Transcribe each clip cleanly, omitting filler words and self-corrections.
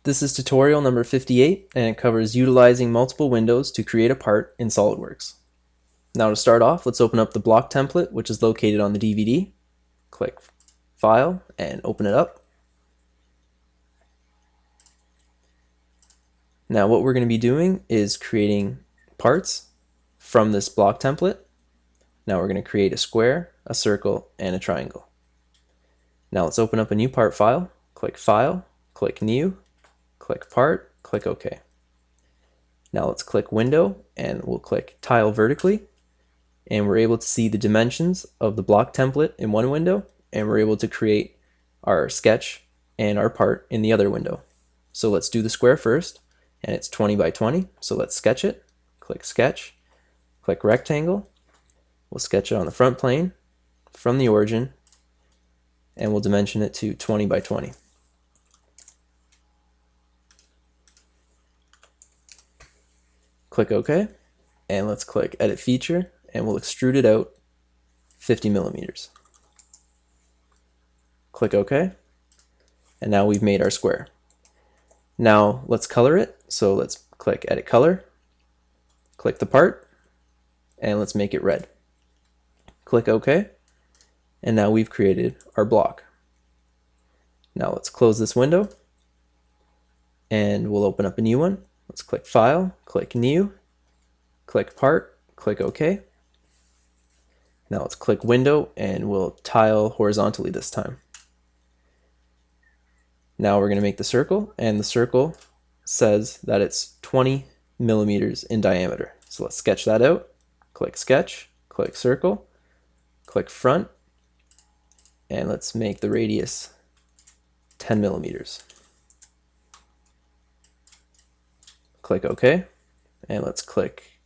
This is tutorial number 58, and it covers utilizing multiple windows to create a part in SOLIDWORks. Now to start off, let's open up the block template, which is located on the DVD. Click File and open it up. Now what we're going to be doing is creating parts from this block template. Now we're going to create a square, a circle, and a triangle. Now let's open up a new part file. Click File, click New, click Part, click OK. Now let's click Window and we'll click Tile vertically, and we're able to see the dimensions of the block template in one window, and we're able to create our sketch and our part in the other window. So let's do the square first, and it's 20 by 20, so let's sketch it. Click Sketch, click Rectangle, we'll sketch it on the front plane from the origin, and we'll dimension it to 20 by 20. Click OK, and let's click Edit Feature, and we'll extrude it out 50 millimeters. Click OK, and now we've made our square. Now let's color it, so let's click Edit Color, click the part, and let's make it red. Click OK, and now we've created our block. Now let's close this window, and we'll open up a new one. Let's click File, click New, click Part, click OK. Now let's click Window, and we'll tile horizontally this time. Now we're going to make the circle, and the circle says that it's 20 millimeters in diameter. So let's sketch that out. Click Sketch, click Circle, click Front, and let's make the radius 10 millimeters. Click OK, and let's click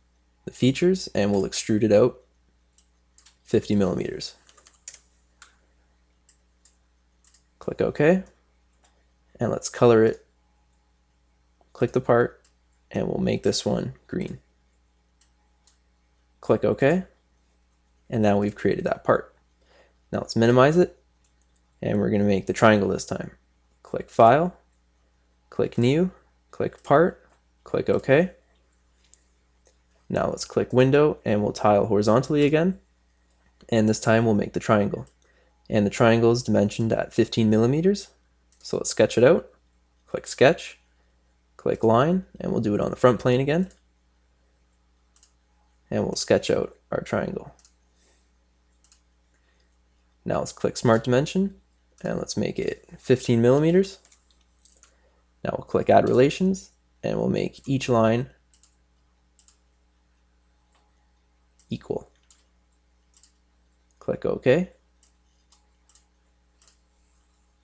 the features, and we'll extrude it out 50 millimeters. Click OK, and let's color it. Click the part, and we'll make this one green. Click OK, and now we've created that part. Now let's minimize it, and we're going to make the triangle this time. Click File, click New, click Part, click OK. Now let's click Window, and we'll tile horizontally again, and this time we'll make the triangle. And the triangle is dimensioned at 15 millimeters. So let's sketch it out. Click Sketch, click Line, and we'll do it on the front plane again. And we'll sketch out our triangle. Now let's click Smart Dimension, and let's make it 15 millimeters. Now we'll click Add Relations, and we'll make each line equal. Click OK.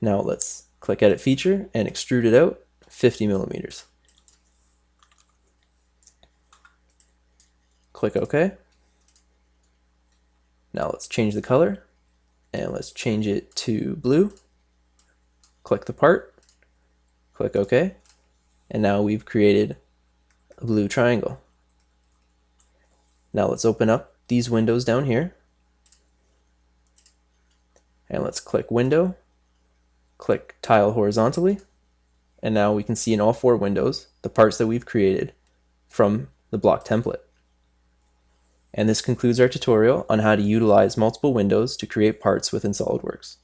Now let's click Edit Feature and extrude it out 50 millimeters. Click OK. Now let's change the color, and let's change it to blue. Click the part, click OK, and now we've created a blue triangle. Now let's open up these windows down here, and let's click Window, click Tile horizontally, and now we can see in all four windows the parts that we've created from the block template. And this concludes our tutorial on how to utilize multiple windows to create parts within SOLIDWORks.